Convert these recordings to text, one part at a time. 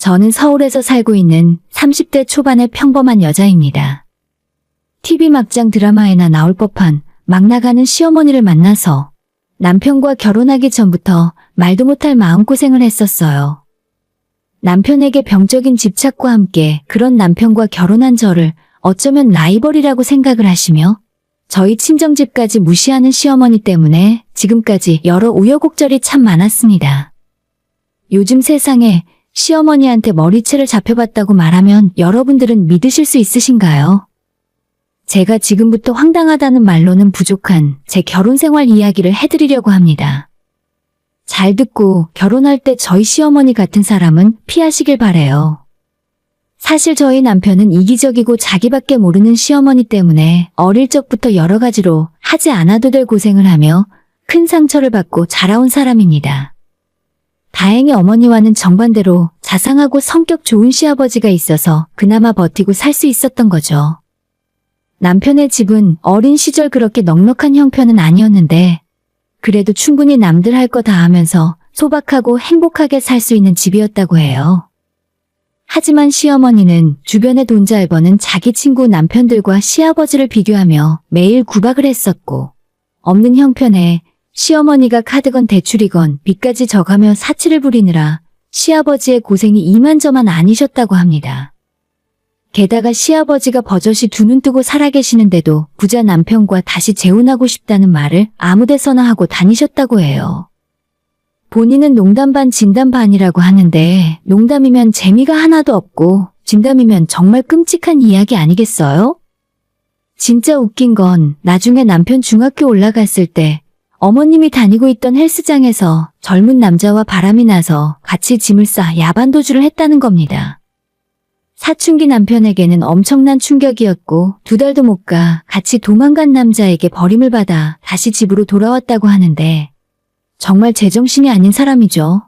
저는 서울에서 살고 있는 30대 초반의 평범한 여자입니다. TV 막장 드라마에나 나올 법한 막 나가는 시어머니를 만나서 남편과 결혼하기 전부터 말도 못할 마음고생을 했었어요. 남편에게 병적인 집착과 함께 그런 남편과 결혼한 저를 어쩌면 라이벌이라고 생각을 하시며 저희 친정집까지 무시하는 시어머니 때문에 지금까지 여러 우여곡절이 참 많았습니다. 요즘 세상에 시어머니한테 머리채를 잡혀봤다고 말하면 여러분들은 믿으실 수 있으신가요? 제가 지금부터 황당하다는 말로는 부족한 제 결혼생활 이야기를 해드리려고 합니다. 잘 듣고 결혼할 때 저희 시어머니 같은 사람은 피하시길 바래요. 사실 저희 남편은 이기적이고 자기밖에 모르는 시어머니 때문에 어릴 적부터 여러 가지로 하지 않아도 될 고생을 하며 큰 상처를 받고 자라온 사람입니다. 다행히 어머니와는 정반대로 자상하고 성격 좋은 시아버지가 있어서 그나마 버티고 살 수 있었던 거죠. 남편의 집은 어린 시절 그렇게 넉넉한 형편은 아니었는데 그래도 충분히 남들 할 거 다 하면서 소박하고 행복하게 살 수 있는 집이었다고 해요. 하지만 시어머니는 주변에 돈 잘 버는 자기 친구 남편들과 시아버지를 비교하며 매일 구박을 했었고 없는 형편에 시어머니가 카드건 대출이건 빚까지 져가며 사치를 부리느라 시아버지의 고생이 이만저만 아니셨다고 합니다. 게다가 시아버지가 버젓이 두 눈 뜨고 살아계시는데도 부자 남편과 다시 재혼하고 싶다는 말을 아무데서나 하고 다니셨다고 해요. 본인은 농담 반 진담 반이라고 하는데 농담이면 재미가 하나도 없고 진담이면 정말 끔찍한 이야기 아니겠어요? 진짜 웃긴 건 나중에 남편 중학교 올라갔을 때 어머님이 다니고 있던 헬스장에서 젊은 남자와 바람이 나서 같이 짐을 싸 야반도주를 했다는 겁니다. 사춘기 남편에게는 엄청난 충격이었고 2달도 못 가 같이 도망간 남자에게 버림을 받아 다시 집으로 돌아왔다고 하는데 정말 제정신이 아닌 사람이죠.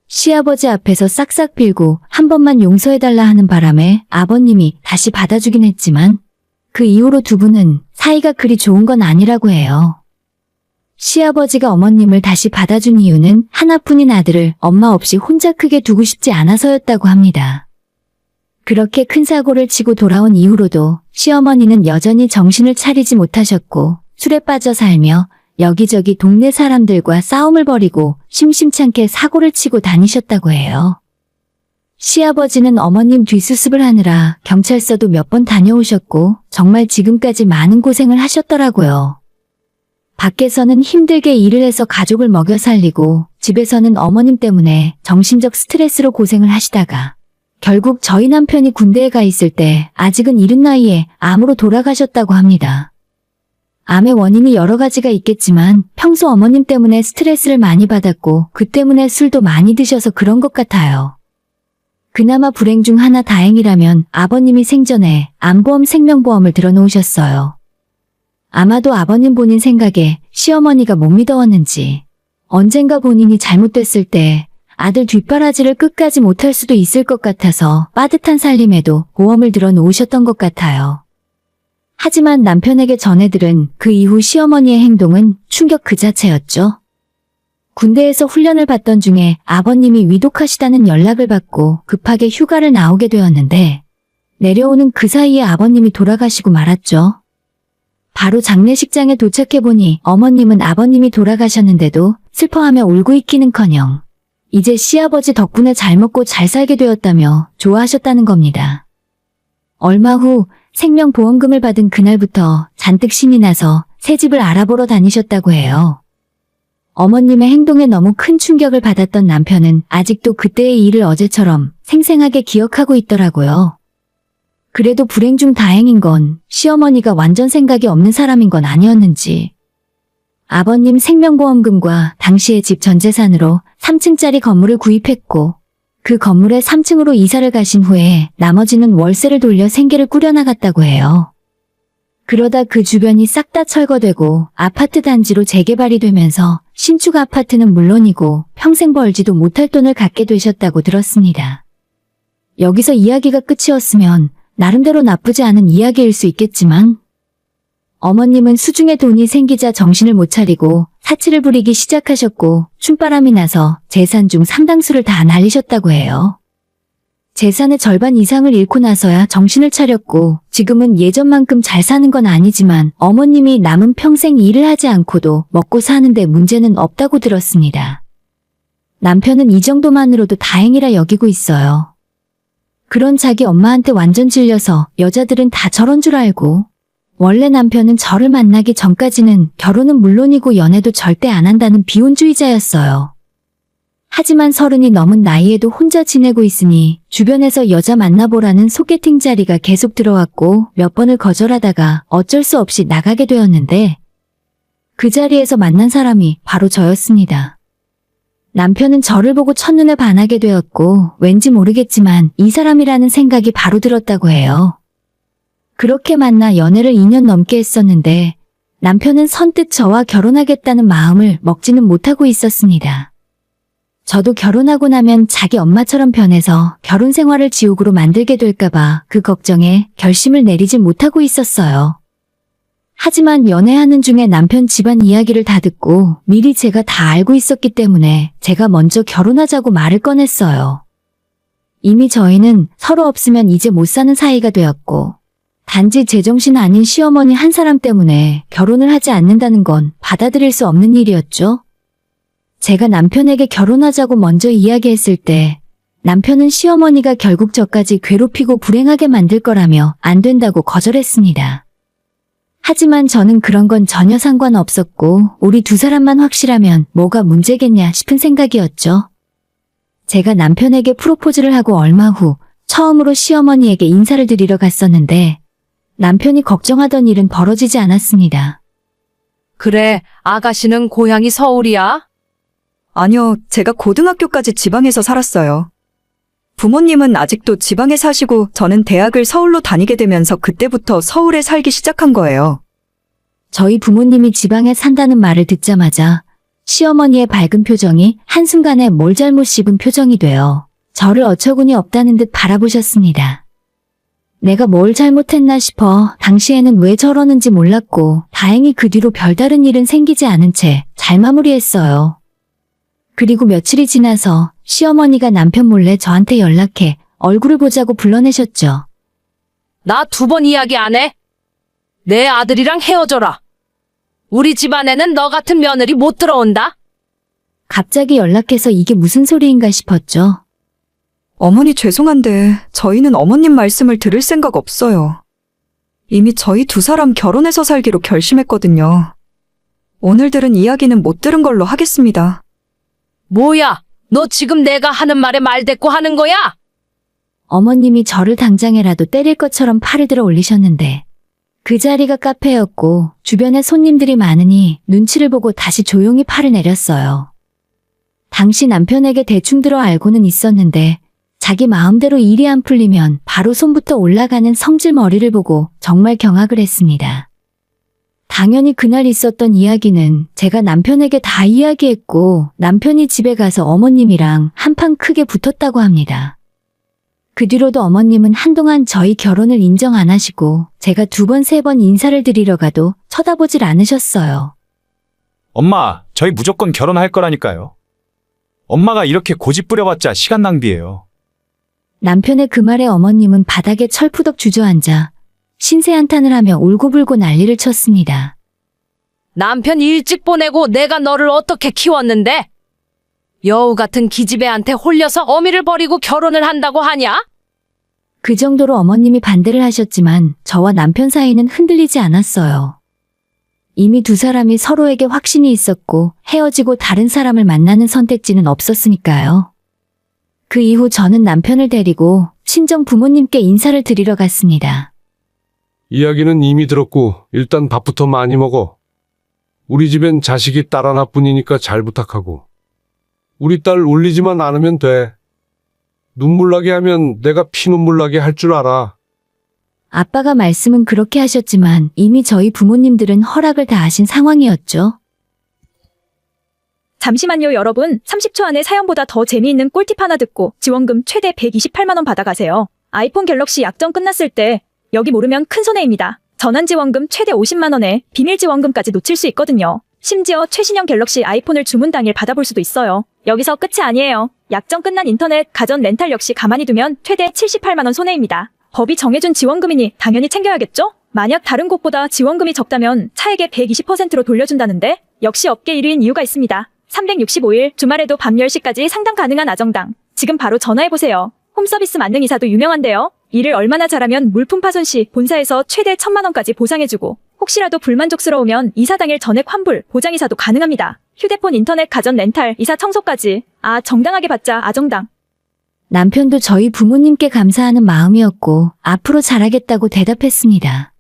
시아버지 앞에서 싹싹 빌고 한 번만 용서해달라 하는 바람에 아버님이 다시 받아주긴 했지만 그 이후로 두 분은 사이가 그리 좋은 건 아니라고 해요. 시아버지가 어머님을 다시 받아준 이유는 하나뿐인 아들을 엄마 없이 혼자 크게 두고 싶지 않아서였다고 합니다. 그렇게 큰 사고를 치고 돌아온 이후로도 시어머니는 여전히 정신을 차리지 못하셨고 술에 빠져 살며 여기저기 동네 사람들과 싸움을 벌이고 심심찮게 사고를 치고 다니셨다고 해요. 시아버지는 어머님 뒷수습을 하느라 경찰서도 몇 번 다녀오셨고 정말 지금까지 많은 고생을 하셨더라고요. 밖에서는 힘들게 일을 해서 가족을 먹여 살리고 집에서는 어머님 때문에 정신적 스트레스로 고생을 하시다가 결국 저희 남편이 군대에 가 있을 때 아직은 이른 나이에 암으로 돌아가셨다고 합니다. 암의 원인이 여러 가지가 있겠지만 평소 어머님 때문에 스트레스를 많이 받았고 그 때문에 술도 많이 드셔서 그런 것 같아요. 그나마 불행 중 하나 다행이라면 아버님이 생전에 암보험 생명보험을 들어놓으셨어요. 아마도 아버님 본인 생각에 시어머니가 못 믿어왔는지 언젠가 본인이 잘못됐을 때 아들 뒷바라지를 끝까지 못할 수도 있을 것 같아서 빠듯한 살림에도 보험을 들어 놓으셨던 것 같아요. 하지만 남편에게 전해들은 그 이후 시어머니의 행동은 충격 그 자체였죠. 군대에서 훈련을 받던 중에 아버님이 위독하시다는 연락을 받고 급하게 휴가를 나오게 되었는데 내려오는 그 사이에 아버님이 돌아가시고 말았죠. 바로 장례식장에 도착해보니 어머님은 아버님이 돌아가셨는데도 슬퍼하며 울고 있기는커녕 이제 시아버지 덕분에 잘 먹고 잘 살게 되었다며 좋아하셨다는 겁니다. 얼마 후 생명보험금을 받은 그날부터 잔뜩 신이 나서 새 집을 알아보러 다니셨다고 해요. 어머님의 행동에 너무 큰 충격을 받았던 남편은 아직도 그때의 일을 어제처럼 생생하게 기억하고 있더라고요. 그래도 불행 중 다행인 건 시어머니가 완전 생각이 없는 사람인 건 아니었는지. 아버님 생명보험금과 당시의 집 전 재산으로 3층짜리 건물을 구입했고 그 건물에 3층으로 이사를 가신 후에 나머지는 월세를 돌려 생계를 꾸려나갔다고 해요. 그러다 그 주변이 싹 다 철거되고 아파트 단지로 재개발이 되면서 신축 아파트는 물론이고 평생 벌지도 못할 돈을 갖게 되셨다고 들었습니다. 여기서 이야기가 끝이었으면 나름대로 나쁘지 않은 이야기일 수 있겠지만 어머님은 수중에 돈이 생기자 정신을 못 차리고 사치를 부리기 시작하셨고 춤바람이 나서 재산 중 상당수를 다 날리셨다고 해요. 재산의 절반 이상을 잃고 나서야 정신을 차렸고 지금은 예전만큼 잘 사는 건 아니지만 어머님이 남은 평생 일을 하지 않고도 먹고 사는데 문제는 없다고 들었습니다. 남편은 이 정도만으로도 다행이라 여기고 있어요. 그런 자기 엄마한테 완전 질려서 여자들은 다 저런 줄 알고 원래 남편은 저를 만나기 전까지는 결혼은 물론이고 연애도 절대 안 한다는 비혼주의자였어요. 하지만 30이 넘은 나이에도 혼자 지내고 있으니 주변에서 여자 만나보라는 소개팅 자리가 계속 들어왔고 몇 번을 거절하다가 어쩔 수 없이 나가게 되었는데 그 자리에서 만난 사람이 바로 저였습니다. 남편은 저를 보고 첫눈에 반하게 되었고 왠지 모르겠지만 이 사람이라는 생각이 바로 들었다고 해요. 그렇게 만나 연애를 2년 넘게 했었는데 남편은 선뜻 저와 결혼하겠다는 마음을 먹지는 못하고 있었습니다. 저도 결혼하고 나면 자기 엄마처럼 변해서 결혼 생활을 지옥으로 만들게 될까봐 그 걱정에 결심을 내리지 못하고 있었어요. 하지만 연애하는 중에 남편 집안 이야기를 다 듣고 미리 제가 다 알고 있었기 때문에 제가 먼저 결혼하자고 말을 꺼냈어요. 이미 저희는 서로 없으면 이제 못 사는 사이가 되었고 단지 제정신 아닌 시어머니 한 사람 때문에 결혼을 하지 않는다는 건 받아들일 수 없는 일이었죠. 제가 남편에게 결혼하자고 먼저 이야기했을 때 남편은 시어머니가 결국 저까지 괴롭히고 불행하게 만들 거라며 안 된다고 거절했습니다. 하지만 저는 그런 건 전혀 상관없었고 우리 두 사람만 확실하면 뭐가 문제겠냐 싶은 생각이었죠. 제가 남편에게 프로포즈를 하고 얼마 후 처음으로 시어머니에게 인사를 드리러 갔었는데 남편이 걱정하던 일은 벌어지지 않았습니다. 그래, 아가씨는 고향이 서울이야? 아니요, 제가 고등학교까지 지방에서 살았어요. 부모님은 아직도 지방에 사시고 저는 대학을 서울로 다니게 되면서 그때부터 서울에 살기 시작한 거예요. 저희 부모님이 지방에 산다는 말을 듣자마자 시어머니의 밝은 표정이 한순간에 뭘 잘못 씹은 표정이 되어 저를 어처구니 없다는 듯 바라보셨습니다. 내가 뭘 잘못했나 싶어 당시에는 왜 저러는지 몰랐고 다행히 그 뒤로 별다른 일은 생기지 않은 채 잘 마무리했어요. 그리고 며칠이 지나서 시어머니가 남편 몰래 저한테 연락해 얼굴을 보자고 불러내셨죠. 나 2번 이야기 안 해? 내 아들이랑 헤어져라. 우리 집안에는 너 같은 며느리 못 들어온다. 갑자기 연락해서 이게 무슨 소리인가 싶었죠. 어머니 죄송한데 저희는 어머님 말씀을 들을 생각 없어요. 이미 저희 두 사람 결혼해서 살기로 결심했거든요. 오늘 들은 이야기는 못 들은 걸로 하겠습니다. 뭐야, 너 지금 내가 하는 말에 말대꾸 하는 거야? 어머님이 저를 당장에라도 때릴 것처럼 팔을 들어 올리셨는데 그 자리가 카페였고 주변에 손님들이 많으니 눈치를 보고 다시 조용히 팔을 내렸어요. 당시 남편에게 대충 들어 알고는 있었는데 자기 마음대로 일이 안 풀리면 바로 손부터 올라가는 성질머리를 보고 정말 경악을 했습니다. 당연히 그날 있었던 이야기는 제가 남편에게 다 이야기했고 남편이 집에 가서 어머님이랑 한판 크게 붙었다고 합니다. 그 뒤로도 어머님은 한동안 저희 결혼을 인정 안 하시고 제가 2번, 3번 인사를 드리러 가도 쳐다보질 않으셨어요. 엄마, 저희 무조건 결혼할 거라니까요. 엄마가 이렇게 고집 부려봤자 시간 낭비예요. 남편의 그 말에 어머님은 바닥에 철푸덕 주저앉아 신세 한탄을 하며 울고불고 난리를 쳤습니다. 남편 일찍 보내고 내가 너를 어떻게 키웠는데? 여우 같은 기집애한테 홀려서 어미를 버리고 결혼을 한다고 하냐? 그 정도로 어머님이 반대를 하셨지만 저와 남편 사이는 흔들리지 않았어요. 이미 두 사람이 서로에게 확신이 있었고 헤어지고 다른 사람을 만나는 선택지는 없었으니까요. 그 이후 저는 남편을 데리고 친정 부모님께 인사를 드리러 갔습니다. 이야기는 이미 들었고 일단 밥부터 많이 먹어. 우리 집엔 자식이 딸 하나뿐이니까 잘 부탁하고. 우리 딸 울리지만 않으면 돼. 눈물 나게 하면 내가 피눈물 나게 할 줄 알아. 아빠가 말씀은 그렇게 하셨지만 이미 저희 부모님들은 허락을 다 하신 상황이었죠. 잠시만요, 여러분. 30초 안에 사연보다 더 재미있는 꿀팁 하나 듣고 지원금 최대 128만 원 받아가세요. 아이폰 갤럭시 약정 끝났을 때 여기 모르면 큰 손해입니다. 전환지원금 최대 50만 원에 비밀지원금까지 놓칠 수 있거든요. 심지어 최신형 갤럭시 아이폰을 주문 당일 받아볼 수도 있어요. 여기서 끝이 아니에요. 약정 끝난 인터넷, 가전 렌탈 역시 가만히 두면 최대 78만 원 손해입니다. 법이 정해준 지원금이니 당연히 챙겨야겠죠? 만약 다른 곳보다 지원금이 적다면 차액의 120%로 돌려준다는데 역시 업계 1위인 이유가 있습니다. 365일 주말에도 밤 10시까지 상담 가능한 아정당. 지금 바로 전화해보세요. 홈서비스 만능이사도 유명한데요. 일을 얼마나 잘하면 물품 파손 시 본사에서 최대 1,000만 원까지 보상해주고 혹시라도 불만족스러우면 이사 당일 전액 환불, 보장이사도 가능합니다. 휴대폰, 인터넷, 가전 렌탈, 이사 청소까지. 정당하게 받자 아정당. 남편도 저희 부모님께 감사하는 마음이었고 앞으로 잘하겠다고 대답했습니다.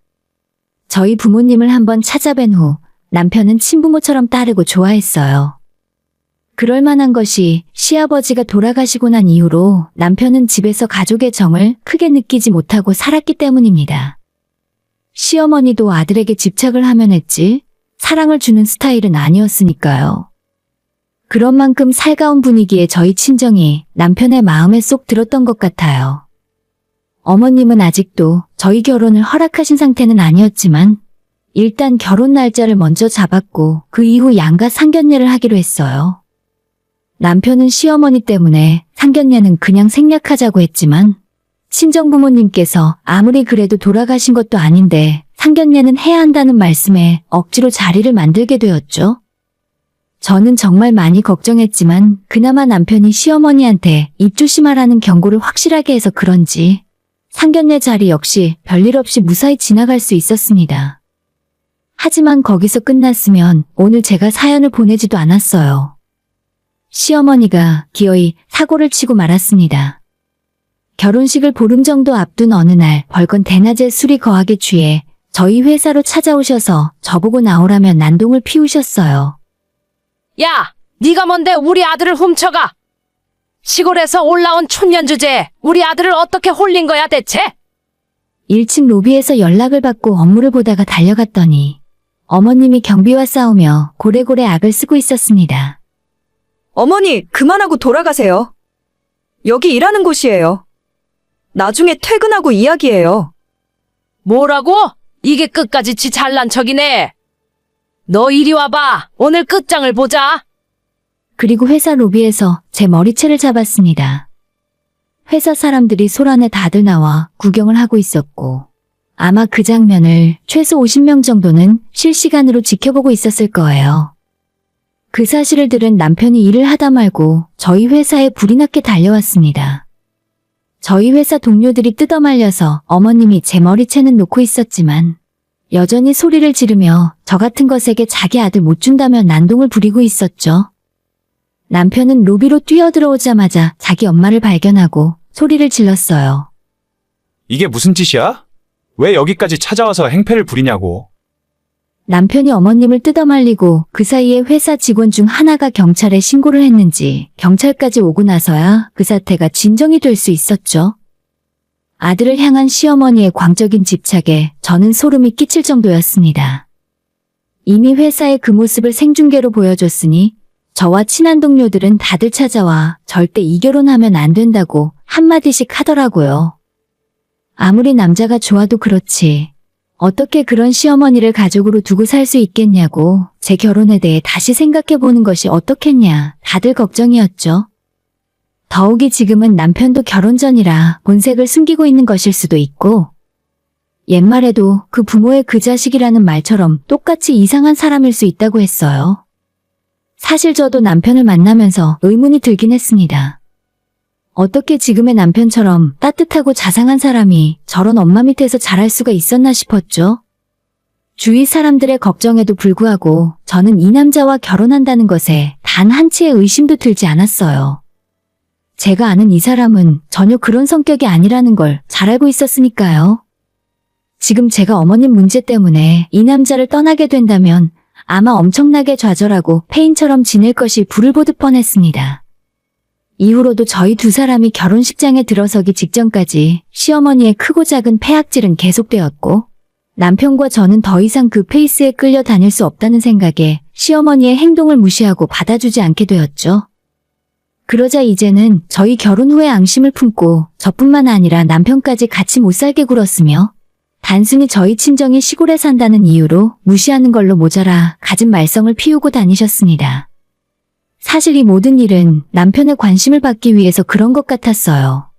저희 부모님을 한번 찾아뵌 후 남편은 친부모처럼 따르고 좋아했어요. 그럴 만한 것이 시아버지가 돌아가시고 난 이후로 남편은 집에서 가족의 정을 크게 느끼지 못하고 살았기 때문입니다. 시어머니도 아들에게 집착을 하면 했지 사랑을 주는 스타일은 아니었으니까요. 그런 만큼 살가운 분위기에 저희 친정이 남편의 마음에 쏙 들었던 것 같아요. 어머님은 아직도 저희 결혼을 허락하신 상태는 아니었지만 일단 결혼 날짜를 먼저 잡았고 그 이후 양가 상견례를 하기로 했어요. 남편은 시어머니 때문에 상견례는 그냥 생략하자고 했지만 친정부모님께서 아무리 그래도 돌아가신 것도 아닌데 상견례는 해야 한다는 말씀에 억지로 자리를 만들게 되었죠. 저는 정말 많이 걱정했지만 그나마 남편이 시어머니한테 입 조심하라는 경고를 확실하게 해서 그런지 상견례 자리 역시 별일 없이 무사히 지나갈 수 있었습니다. 하지만 거기서 끝났으면 오늘 제가 사연을 보내지도 않았어요. 시어머니가 기어이 사고를 치고 말았습니다. 결혼식을 보름 정도 앞둔 어느 날 벌건 대낮에 술이 거하게 취해 저희 회사로 찾아오셔서 저보고 나오라며 난동을 피우셨어요. 야, 네가 뭔데 우리 아들을 훔쳐가? 시골에서 올라온 촌년 주제에 우리 아들을 어떻게 홀린 거야 대체? 1층 로비에서 연락을 받고 업무를 보다가 달려갔더니 어머님이 경비와 싸우며 고래고래 악을 쓰고 있었습니다. 어머니, 그만하고 돌아가세요. 여기 일하는 곳이에요. 나중에 퇴근하고 이야기해요. 뭐라고? 이게 끝까지 지 잘난 척이네. 너 이리 와봐. 오늘 끝장을 보자. 그리고 회사 로비에서 제 머리채를 잡았습니다. 회사 사람들이 소란에 다들 나와 구경을 하고 있었고 아마 그 장면을 최소 50명 정도는 실시간으로 지켜보고 있었을 거예요. 그 사실을 들은 남편이 일을 하다 말고 저희 회사에 불이 났게 달려왔습니다. 저희 회사 동료들이 뜯어말려서 어머님이 제 머리채는 놓고 있었지만 여전히 소리를 지르며 저 같은 것에게 자기 아들 못 준다며 난동을 부리고 있었죠. 남편은 로비로 뛰어들어오자마자 자기 엄마를 발견하고 소리를 질렀어요. 이게 무슨 짓이야? 왜 여기까지 찾아와서 행패를 부리냐고. 남편이 어머님을 뜯어말리고 그 사이에 회사 직원 중 하나가 경찰에 신고를 했는지 경찰까지 오고 나서야 그 사태가 진정이 될 수 있었죠. 아들을 향한 시어머니의 광적인 집착에 저는 소름이 끼칠 정도였습니다. 이미 회사의 그 모습을 생중계로 보여줬으니 저와 친한 동료들은 다들 찾아와 절대 이 결혼하면 안 된다고 한마디씩 하더라고요. 아무리 남자가 좋아도 그렇지. 어떻게 그런 시어머니를 가족으로 두고 살 수 있겠냐고 제 결혼에 대해 다시 생각해보는 것이 어떻겠냐 다들 걱정이었죠. 더욱이 지금은 남편도 결혼 전이라 본색을 숨기고 있는 것일 수도 있고 옛말에도 그 부모의 그 자식이라는 말처럼 똑같이 이상한 사람일 수 있다고 했어요. 사실 저도 남편을 만나면서 의문이 들긴 했습니다. 어떻게 지금의 남편처럼 따뜻하고 자상한 사람이 저런 엄마 밑에서 자랄 수가 있었나 싶었죠. 주위 사람들의 걱정에도 불구하고 저는 이 남자와 결혼한다는 것에 단 한치의 의심도 들지 않았어요. 제가 아는 이 사람은 전혀 그런 성격이 아니라는 걸 잘 알고 있었으니까요. 지금 제가 어머님 문제 때문에 이 남자를 떠나게 된다면 아마 엄청나게 좌절하고 폐인처럼 지낼 것이 불을 보듯 뻔했습니다. 이후로도 저희 두 사람이 결혼식장에 들어서기 직전까지 시어머니의 크고 작은 폐악질은 계속되었고 남편과 저는 더 이상 그 페이스에 끌려 다닐 수 없다는 생각에 시어머니의 행동을 무시하고 받아주지 않게 되었죠. 그러자 이제는 저희 결혼 후에 앙심을 품고 저뿐만 아니라 남편까지 같이 못 살게 굴었으며 단순히 저희 친정이 시골에 산다는 이유로 무시하는 걸로 모자라 갖은 말썽을 피우고 다니셨습니다. 사실 이 모든 일은 남편의 관심을 받기 위해서 그런 것 같았어요.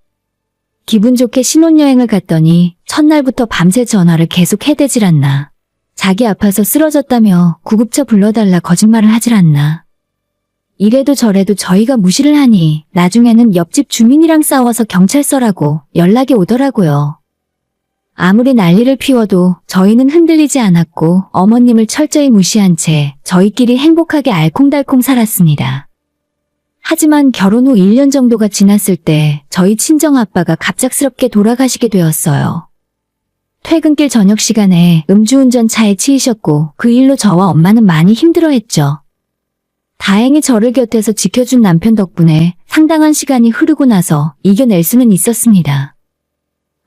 기분 좋게 신혼여행을 갔더니 첫날부터 밤새 전화를 계속 해대질 않나. 자기 아파서 쓰러졌다며 구급차 불러달라 거짓말을 하질 않나. 이래도 저래도 저희가 무시를 하니 나중에는 옆집 주민이랑 싸워서 경찰서라고 연락이 오더라고요. 아무리 난리를 피워도 저희는 흔들리지 않았고 어머님을 철저히 무시한 채 저희끼리 행복하게 알콩달콩 살았습니다. 하지만 결혼 후 1년 정도가 지났을 때 저희 친정아빠가 갑작스럽게 돌아가시게 되었어요. 퇴근길 저녁 시간에 음주운전 차에 치이셨고 그 일로 저와 엄마는 많이 힘들어했죠. 다행히 저를 곁에서 지켜준 남편 덕분에 상당한 시간이 흐르고 나서 이겨낼 수는 있었습니다.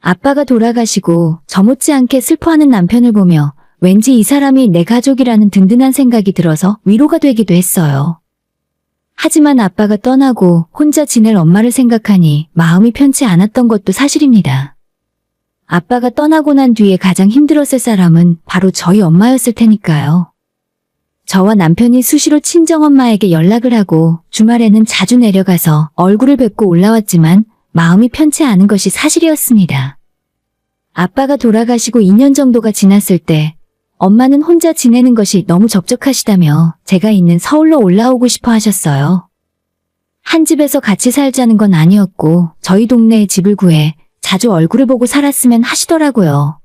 아빠가 돌아가시고 저 못지않게 슬퍼하는 남편을 보며 왠지 이 사람이 내 가족이라는 든든한 생각이 들어서 위로가 되기도 했어요. 하지만 아빠가 떠나고 혼자 지낼 엄마를 생각하니 마음이 편치 않았던 것도 사실입니다. 아빠가 떠나고 난 뒤에 가장 힘들었을 사람은 바로 저희 엄마였을 테니까요. 저와 남편이 수시로 친정엄마에게 연락을 하고 주말에는 자주 내려가서 얼굴을 뵙고 올라왔지만 마음이 편치 않은 것이 사실이었습니다. 아빠가 돌아가시고 2년 정도가 지났을 때 엄마는 혼자 지내는 것이 너무 적적하시다며 제가 있는 서울로 올라오고 싶어 하셨어요. 한 집에서 같이 살자는 건 아니었고 저희 동네에 집을 구해 자주 얼굴을 보고 살았으면 하시더라고요.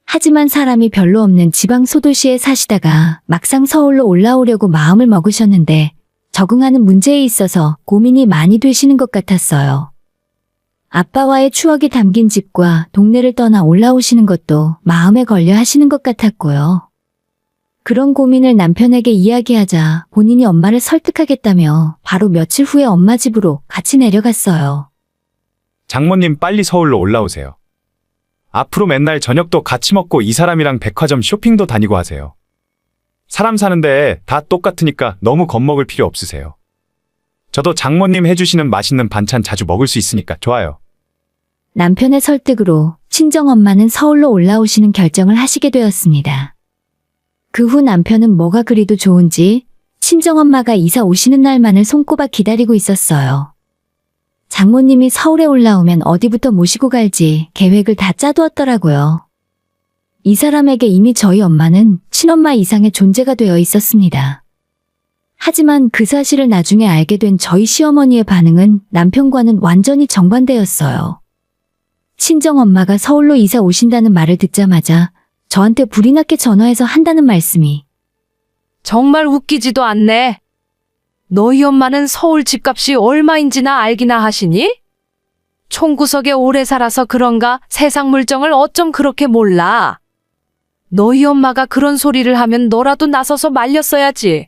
하지만 사람이 별로 없는 지방 소도시에 사시다가 막상 서울로 올라오려고 마음을 먹으셨는데 적응하는 문제에 있어서 고민이 많이 되시는 것 같았어요. 아빠와의 추억이 담긴 집과 동네를 떠나 올라오시는 것도 마음에 걸려 하시는 것 같았고요. 그런 고민을 남편에게 이야기하자 본인이 엄마를 설득하겠다며 바로 며칠 후에 엄마 집으로 같이 내려갔어요. 장모님 빨리 서울로 올라오세요. 앞으로 맨날 저녁도 같이 먹고 이 사람이랑 백화점 쇼핑도 다니고 하세요. 사람 사는데 다 똑같으니까 너무 겁먹을 필요 없으세요. 저도 장모님 해주시는 맛있는 반찬 자주 먹을 수 있으니까 좋아요. 남편의 설득으로 친정엄마는 서울로 올라오시는 결정을 하시게 되었습니다. 그 후 남편은 뭐가 그리도 좋은지 친정엄마가 이사 오시는 날만을 손꼽아 기다리고 있었어요. 장모님이 서울에 올라오면 어디부터 모시고 갈지 계획을 다 짜두었더라고요. 이 사람에게 이미 저희 엄마는 친엄마 이상의 존재가 되어 있었습니다. 하지만 그 사실을 나중에 알게 된 저희 시어머니의 반응은 남편과는 완전히 정반대였어요. 친정엄마가 서울로 이사 오신다는 말을 듣자마자 저한테 불이 났게 전화해서 한다는 말씀이 정말 웃기지도 않네. 너희 엄마는 서울 집값이 얼마인지나 알기나 하시니? 총구석에 오래 살아서 그런가 세상 물정을 어쩜 그렇게 몰라. 너희 엄마가 그런 소리를 하면 너라도 나서서 말렸어야지.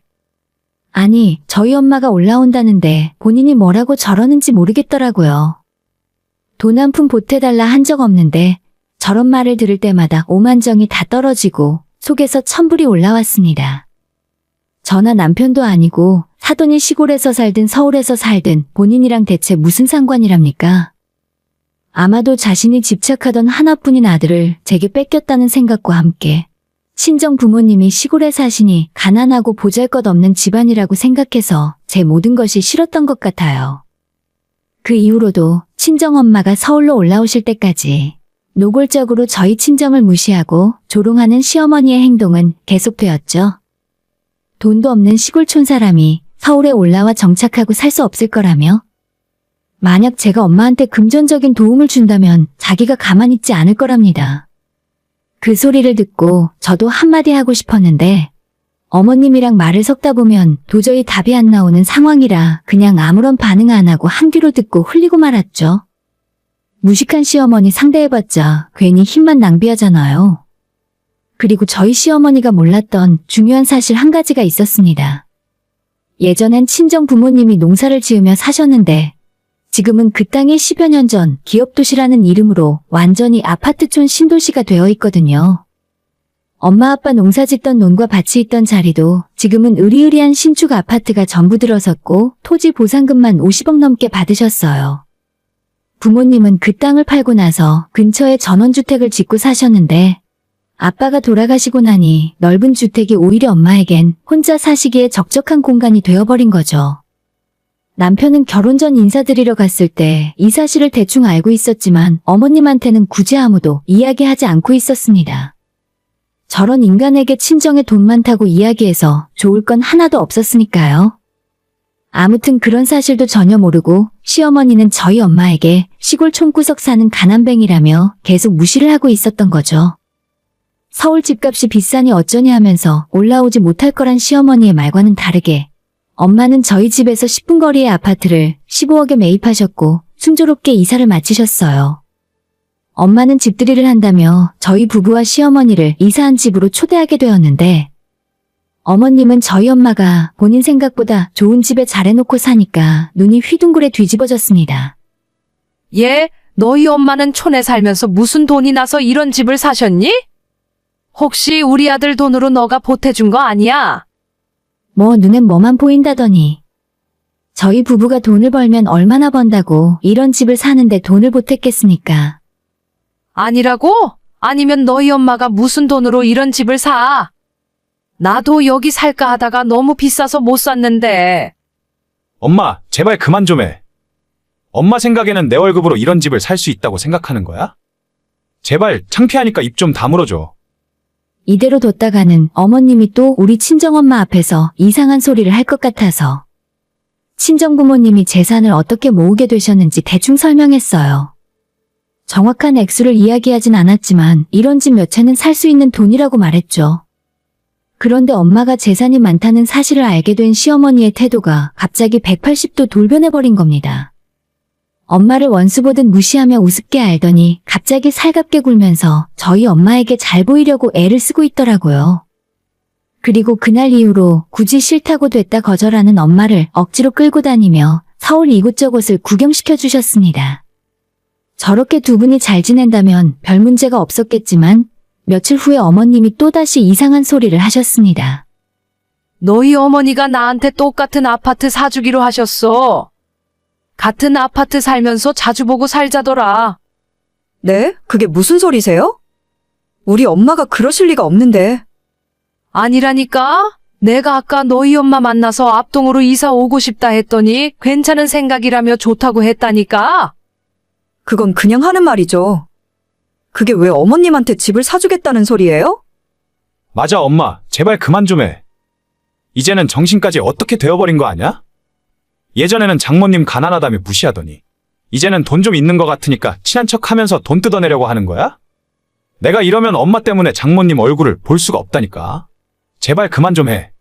아니, 저희 엄마가 올라온다는데 본인이 뭐라고 저러는지 모르겠더라고요. 돈 한 푼 보태달라 한 적 없는데 저런 말을 들을 때마다 오만정이 다 떨어지고 속에서 천불이 올라왔습니다. 저나 남편도 아니고 사돈이 시골에서 살든 서울에서 살든 본인이랑 대체 무슨 상관이랍니까? 아마도 자신이 집착하던 하나뿐인 아들을 제게 뺏겼다는 생각과 함께 친정 부모님이 시골에 사시니 가난하고 보잘것없는 집안이라고 생각해서 제 모든 것이 싫었던 것 같아요. 그 이후로도 친정엄마가 서울로 올라오실 때까지 노골적으로 저희 친정을 무시하고 조롱하는 시어머니의 행동은 계속되었죠. 돈도 없는 시골촌 사람이 서울에 올라와 정착하고 살 수 없을 거라며? 만약 제가 엄마한테 금전적인 도움을 준다면 자기가 가만히 있지 않을 거랍니다. 그 소리를 듣고 저도 한마디 하고 싶었는데 어머님이랑 말을 섞다 보면 도저히 답이 안 나오는 상황이라 그냥 아무런 반응 안 하고 한 귀로 듣고 흘리고 말았죠. 무식한 시어머니 상대해봤자 괜히 힘만 낭비하잖아요. 그리고 저희 시어머니가 몰랐던 중요한 사실 한 가지가 있었습니다. 예전엔 친정 부모님이 농사를 지으며 사셨는데 지금은 그 땅이 10여 년 전 기업도시라는 이름으로 완전히 아파트촌 신도시가 되어 있거든요. 엄마 아빠 농사 짓던 논과 밭이 있던 자리도 지금은 으리으리한 신축 아파트가 전부 들어섰고 토지 보상금만 50억 넘게 받으셨어요. 부모님은 그 땅을 팔고 나서 근처에 전원주택을 짓고 사셨는데 아빠가 돌아가시고 나니 넓은 주택이 오히려 엄마에겐 혼자 사시기에 적적한 공간이 되어버린 거죠. 남편은 결혼 전 인사드리러 갔을 때 이 사실을 대충 알고 있었지만 어머님한테는 굳이 아무도 이야기하지 않고 있었습니다. 저런 인간에게 친정에 돈 많다고 이야기해서 좋을 건 하나도 없었으니까요. 아무튼 그런 사실도 전혀 모르고 시어머니는 저희 엄마에게 시골 촌구석 사는 가난뱅이라며 계속 무시를 하고 있었던 거죠. 서울 집값이 비싸니 어쩌니 하면서 올라오지 못할 거란 시어머니의 말과는 다르게 엄마는 저희 집에서 10분 거리의 아파트를 15억에 매입하셨고 순조롭게 이사를 마치셨어요. 엄마는 집들이를 한다며 저희 부부와 시어머니를 이사한 집으로 초대하게 되었는데 어머님은 저희 엄마가 본인 생각보다 좋은 집에 잘해놓고 사니까 눈이 휘둥그레 뒤집어졌습니다. 예, 너희 엄마는 촌에 살면서 무슨 돈이 나서 이런 집을 사셨니? 혹시 우리 아들 돈으로 너가 보태준 거 아니야? 뭐 눈엔 뭐만 보인다더니. 저희 부부가 돈을 벌면 얼마나 번다고 이런 집을 사는데 돈을 보탰겠습니까? 아니라고? 아니면 너희 엄마가 무슨 돈으로 이런 집을 사? 나도 여기 살까 하다가 너무 비싸서 못 샀는데. 엄마, 제발 그만 좀 해. 엄마 생각에는 내 월급으로 이런 집을 살 수 있다고 생각하는 거야? 제발 창피하니까 입 좀 다물어줘. 이대로 뒀다가는 어머님이 또 우리 친정엄마 앞에서 이상한 소리를 할 것 같아서 친정부모님이 재산을 어떻게 모으게 되셨는지 대충 설명했어요. 정확한 액수를 이야기하진 않았지만 이런 집 몇 채는 살 수 있는 돈이라고 말했죠. 그런데 엄마가 재산이 많다는 사실을 알게 된 시어머니의 태도가 갑자기 180도 돌변해버린 겁니다. 엄마를 원수 보듯 무시하며 우습게 알더니 갑자기 살갑게 굴면서 저희 엄마에게 잘 보이려고 애를 쓰고 있더라고요. 그리고 그날 이후로 굳이 싫다고 됐다 거절하는 엄마를 억지로 끌고 다니며 서울 이곳저곳을 구경시켜 주셨습니다. 저렇게 두 분이 잘 지낸다면 별 문제가 없었겠지만 며칠 후에 어머님이 또다시 이상한 소리를 하셨습니다. 너희 어머니가 나한테 똑같은 아파트 사주기로 하셨어. 같은 아파트 살면서 자주 보고 살자더라. 네? 그게 무슨 소리세요? 우리 엄마가 그러실 리가 없는데. 아니라니까? 내가 아까 너희 엄마 만나서 앞동으로 이사 오고 싶다 했더니 괜찮은 생각이라며 좋다고 했다니까? 그건 그냥 하는 말이죠. 그게 왜 어머님한테 집을 사주겠다는 소리예요? 맞아, 엄마. 제발 그만 좀 해. 이제는 정신까지 어떻게 되어버린 거 아냐? 예전에는 장모님 가난하다며 무시하더니 이제는 돈 좀 있는 것 같으니까 친한 척 하면서 돈 뜯어내려고 하는 거야? 내가 이러면 엄마 때문에 장모님 얼굴을 볼 수가 없다니까. 제발 그만 좀 해.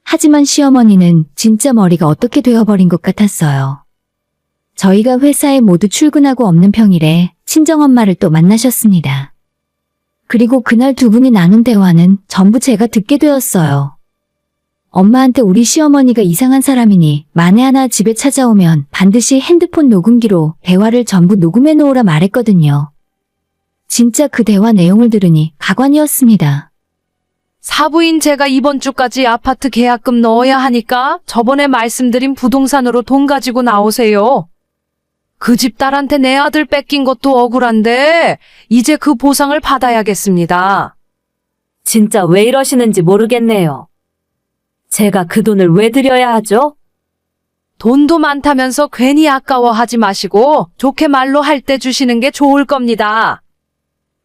하지만 시어머니는 진짜 머리가 어떻게 되어버린 것 같았어요. 저희가 회사에 모두 출근하고 없는 평일에 친정엄마를 또 만나셨습니다. 그리고 그날 두 분이 나눈 대화는 전부 제가 듣게 되었어요. 엄마한테 우리 시어머니가 이상한 사람이니 만에 하나 집에 찾아오면 반드시 핸드폰 녹음기로 대화를 전부 녹음해 놓으라 말했거든요. 진짜 그 대화 내용을 들으니 가관이었습니다. 사부인 제가 이번 주까지 아파트 계약금 넣어야 하니까 저번에 말씀드린 부동산으로 돈 가지고 나오세요. 그 집 딸한테 내 아들 뺏긴 것도 억울한데 이제 그 보상을 받아야겠습니다. 진짜 왜 이러시는지 모르겠네요. 제가 그 돈을 왜 드려야 하죠? 돈도 많다면서 괜히 아까워하지 마시고 좋게 말로 할 때 주시는 게 좋을 겁니다.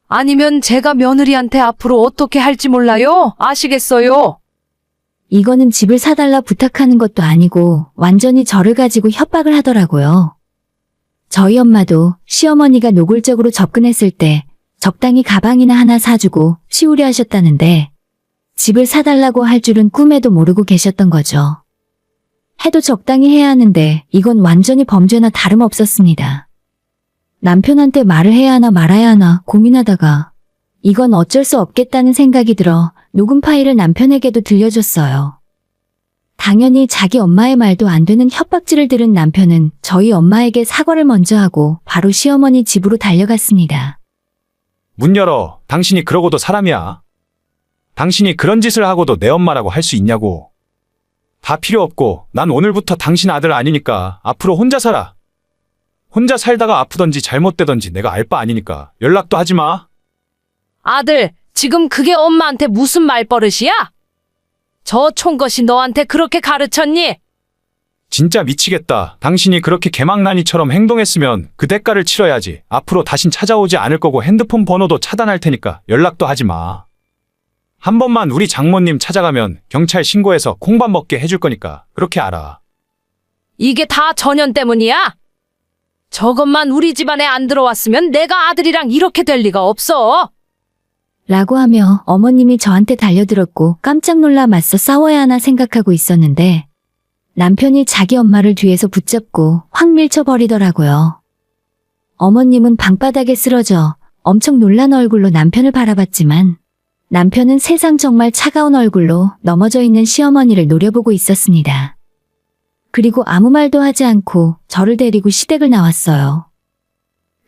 아니면 제가 며느리한테 앞으로 어떻게 할지 몰라요. 아시겠어요? 이거는 집을 사달라 부탁하는 것도 아니고 완전히 저를 가지고 협박을 하더라고요. 저희 엄마도 시어머니가 노골적으로 접근했을 때 적당히 가방이나 하나 사주고 치우려 하셨다는데 집을 사달라고 할 줄은 꿈에도 모르고 계셨던 거죠. 해도 적당히 해야 하는데 이건 완전히 범죄나 다름없었습니다. 남편한테 말을 해야 하나 말아야 하나 고민하다가 이건 어쩔 수 없겠다는 생각이 들어 녹음 파일을 남편에게도 들려줬어요. 당연히 자기 엄마의 말도 안 되는 협박질을 들은 남편은 저희 엄마에게 사과를 먼저 하고 바로 시어머니 집으로 달려갔습니다. 문 열어. 당신이 그러고도 사람이야. 당신이 그런 짓을 하고도 내 엄마라고 할 수 있냐고. 다 필요 없고 난 오늘부터 당신 아들 아니니까 앞으로 혼자 살아. 혼자 살다가 아프던지 잘못되던지 내가 알 바 아니니까 연락도 하지 마. 아들, 지금 그게 엄마한테 무슨 말버릇이야? 저 총것이 너한테 그렇게 가르쳤니? 진짜 미치겠다. 당신이 그렇게 개망나니처럼 행동했으면 그 대가를 치러야지. 앞으로 다신 찾아오지 않을 거고 핸드폰 번호도 차단할 테니까 연락도 하지 마. 한 번만 우리 장모님 찾아가면 경찰 신고해서 콩밥 먹게 해줄 거니까 그렇게 알아. 이게 다 전현 때문이야? 저것만 우리 집안에 안 들어왔으면 내가 아들이랑 이렇게 될 리가 없어. 라고 하며 어머님이 저한테 달려들었고 깜짝 놀라 맞서 싸워야 하나 생각하고 있었는데 남편이 자기 엄마를 뒤에서 붙잡고 확 밀쳐버리더라고요. 어머님은 방바닥에 쓰러져 엄청 놀란 얼굴로 남편을 바라봤지만 남편은 세상 정말 차가운 얼굴로 넘어져 있는 시어머니를 노려보고 있었습니다. 그리고 아무 말도 하지 않고 저를 데리고 시댁을 나왔어요.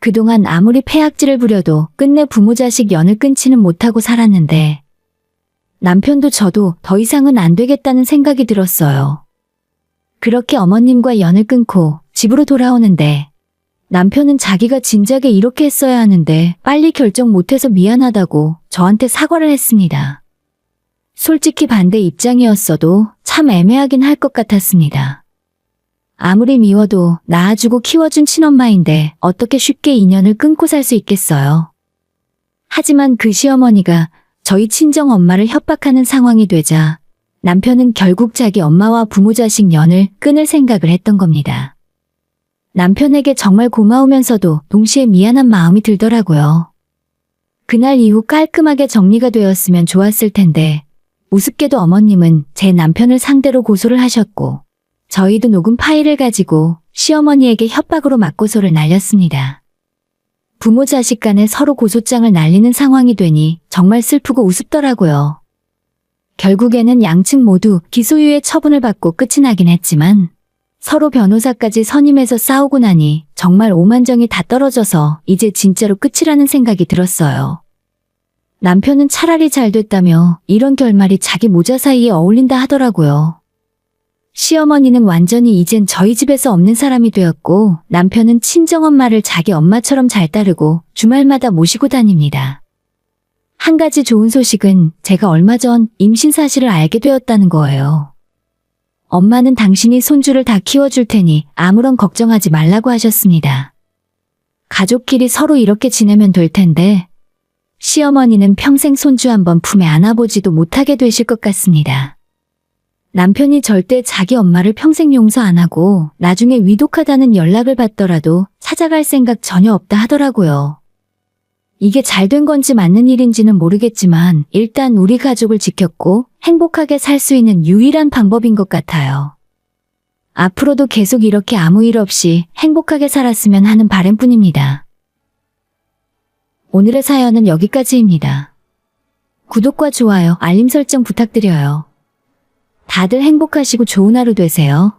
그동안 아무리 폐악질을 부려도 끝내 부모 자식 연을 끊지는 못하고 살았는데 남편도 저도 더 이상은 안 되겠다는 생각이 들었어요. 그렇게 어머님과 연을 끊고 집으로 돌아오는데 남편은 자기가 진작에 이렇게 했어야 하는데 빨리 결정 못해서 미안하다고 저한테 사과를 했습니다. 솔직히 반대 입장이었어도 참 애매하긴 할 것 같았습니다. 아무리 미워도 낳아주고 키워준 친엄마인데 어떻게 쉽게 인연을 끊고 살 수 있겠어요. 하지만 그 시어머니가 저희 친정엄마를 협박하는 상황이 되자 남편은 결국 자기 엄마와 부모 자식 연을 끊을 생각을 했던 겁니다. 남편에게 정말 고마우면서도 동시에 미안한 마음이 들더라고요. 그날 이후 깔끔하게 정리가 되었으면 좋았을 텐데 우습게도 어머님은 제 남편을 상대로 고소를 하셨고 저희도 녹음 파일을 가지고 시어머니에게 협박으로 맞고소를 날렸습니다. 부모 자식 간에 서로 고소장을 날리는 상황이 되니 정말 슬프고 우습더라고요. 결국에는 양측 모두 기소유예 처분을 받고 끝이 나긴 했지만 서로 변호사까지 선임해서 싸우고 나니 정말 오만정이 다 떨어져서 이제 진짜로 끝이라는 생각이 들었어요. 남편은 차라리 잘 됐다며 이런 결말이 자기 모자 사이에 어울린다 하더라고요. 시어머니는 완전히 이젠 저희 집에서 없는 사람이 되었고 남편은 친정엄마를 자기 엄마처럼 잘 따르고 주말마다 모시고 다닙니다. 한 가지 좋은 소식은 제가 얼마 전 임신 사실을 알게 되었다는 거예요. 엄마는 당신이 손주를 다 키워줄 테니 아무런 걱정하지 말라고 하셨습니다. 가족끼리 서로 이렇게 지내면 될 텐데 시어머니는 평생 손주 한번 품에 안아보지도 못하게 되실 것 같습니다. 남편이 절대 자기 엄마를 평생 용서 안 하고 나중에 위독하다는 연락을 받더라도 찾아갈 생각 전혀 없다 하더라고요. 이게 잘된 건지 맞는 일인지는 모르겠지만 일단 우리 가족을 지켰고 행복하게 살 수 있는 유일한 방법인 것 같아요. 앞으로도 계속 이렇게 아무 일 없이 행복하게 살았으면 하는 바람뿐입니다. 오늘의 사연은 여기까지입니다. 구독과 좋아요, 알림 설정 부탁드려요. 다들 행복하시고 좋은 하루 되세요.